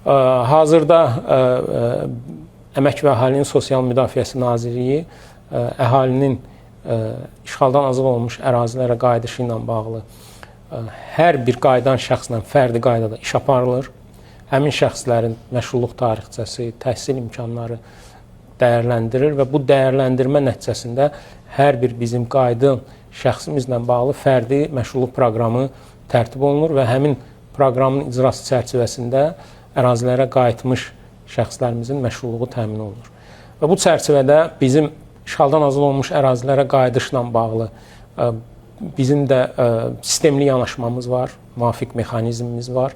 Hazırda Əmək və Əhalinin Sosial Müdafiəsi Nazirliyi əhalinin işğaldan azad olunmuş ərazilərə qayıdışı ilə bağlı hər bir qayıdan şəxslə fərdi qaydada iş aparılır. Həmin şəxslərin məşğulluq tarixçəsi, təhsil imkanları dəyərləndirir və bu dəyərləndirmə nəticəsində hər bir bizim qayıdan şəxsimizlə bağlı fərdi məşğulluq proqramı tərtib olunur və həmin proqramın icrası çərçivəsində ərazilərə qayıtmış şəxslərimizin məşğulluğu təmin olunur. Və bu çərçivədə bizim işğaldan azad olunmuş ərazilərə qayıdışla bağlı bizim də sistemli yanaşmamız var, müvafiq mexanizmimiz var.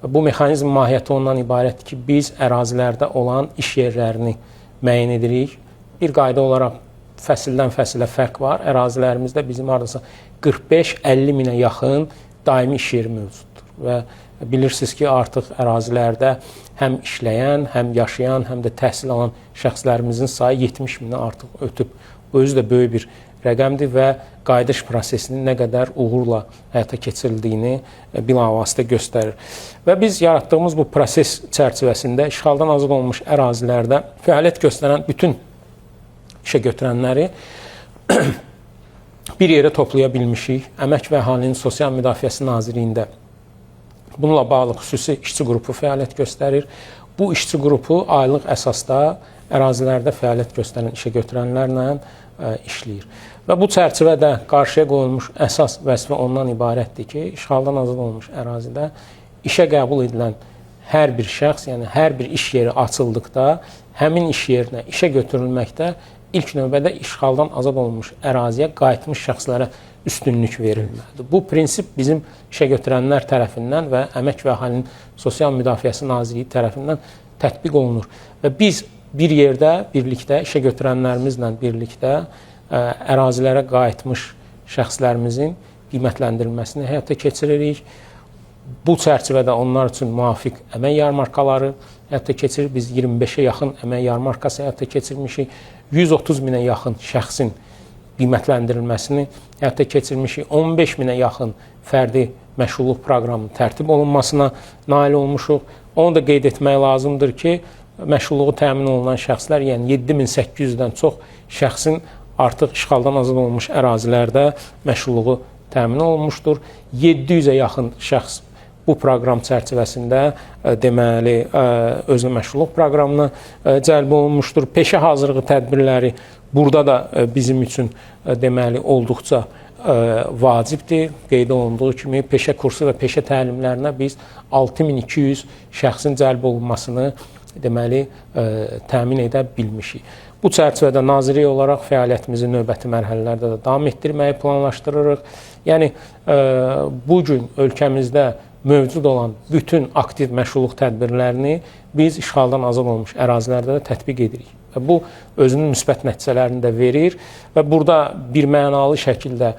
Bu mexanizm mahiyyəti ondan ibarətdir ki, biz ərazilərdə olan iş yerlərini müəyyən edirik. Bir qayda olaraq fəsildən fəsilə fərq var. Ərazilərimizdə bizim hardasa 45-50 minə yaxın daimi iş yeri mövcuddur. Və bilirsiniz ki, artıq ərazilərdə həm işləyən, həm yaşayan, həm də təhsil alan şəxslərimizin sayı 70 minə artıq ötüb. Bu özü də böyük bir rəqəmdir və qayıdış prosesinin nə qədər uğurla həyata keçirildiyini bilavasitə göstərir. Və biz yaratdığımız bu proses çərçivəsində işğaldan azad olunmuş ərazilərdə fəaliyyət göstərən bütün işə götürənləri bir yerə toplaya bilmişik. Əmək və Əhalinin Sosial Müdafiəsi Nazirliyində bununla bağlı xüsusi işçi qrupu fəaliyyət göstərir. Bu işçi qrupu aylıq əsasda ərazilərdə fəaliyyət göstərən işə götürənlərlə işləyir. Və bu çərçivədə qarşıya qoyulmuş əsas vəzifə ondan ibarətdir ki, işğaldan azad olunmuş ərazidə işə qəbul edilən hər bir şəxs, yəni hər bir iş yeri açıldıqda həmin iş yerinə işə götürülməkdə ilk növbədə işğaldan azad olunmuş əraziyə qayıtmış şəxslərə üstünlük verilməlidir. Bu prinsip bizim işə götürənlər tərəfindən və Əmək və Əhalinin Sosial Müdafiəsi Nazirliyi tərəfindən tətbiq olunur. Və biz bir yerdə, birlikdə, işə götürənlərimizlə birlikdə ərazilərə qayıtmış şəxslərimizin qiymətləndirilməsini həyata keçiririk. Bu çərçivədə onlar üçün müvafiq əmək yarmarkaları həyata keçirir. Biz 25-ə yaxın əmək yarmarkası həyata keçirmişik. 130 minə yaxın şəxsin qiymətləndirilməsini həyata keçirmişik. 15 minə yaxın fərdi məşğulluq proqramının tərtib olunmasına nail olmuşuq. Onu da qeyd etmək lazımdır ki, məşğulluğu təmin olunan şəxslər, yəni 7800-dən çox şəxsin artıq işğaldan azad olunmuş ərazilərdə məşğulluğu təmin olunmuşdur. 700-ə yaxın şəxs bu proqram çərçivəsində deməli özünə məşğulluq proqramına cəlb olunmuşdur. Peşə hazırlığı tədbirləri burada da bizim üçün deməli olduqca vacibdir. Qeyd olunduğu kimi peşə kursu və peşə təlimlərinə biz 6200 şəxsin cəlb olunmasını deməli təmin edə bilmişik. Bu çərçivədə nazirlik olaraq fəaliyyətimizi növbəti mərhələlərdə də davam etdirməyi planlaşdırırıq. Yəni bu gün ölkəmizdə mövcud olan bütün aktiv məşğulluq tədbirlərini biz işğaldan azad olmuş ərazilərdə də tətbiq edirik. Və bu özünün müsbət nəticələrini də verir və burada bir mənalı şəkildə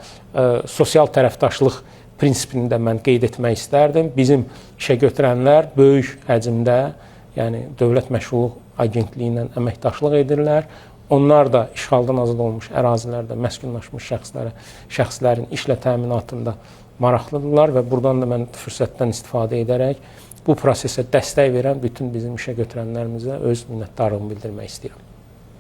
sosial tərəfdaşlıq prinsipini də mən qeyd etmək istərdim. Bizim işə götürənlər böyük həcmdə, yəni Dövlət Məşğulluq Agentliyi ilə əməkdaşlıq edirlər. Onlar da işğaldan azad olmuş ərazilərdə məskunlaşmış şəxslərin işlə təminatında maraqlıdırlar və buradan da mən fürsətdən istifadə edərək bu prosesə dəstək verən bütün bizim işə götürənlərimizə öz minnətdarlığımı bildirmək istəyirəm.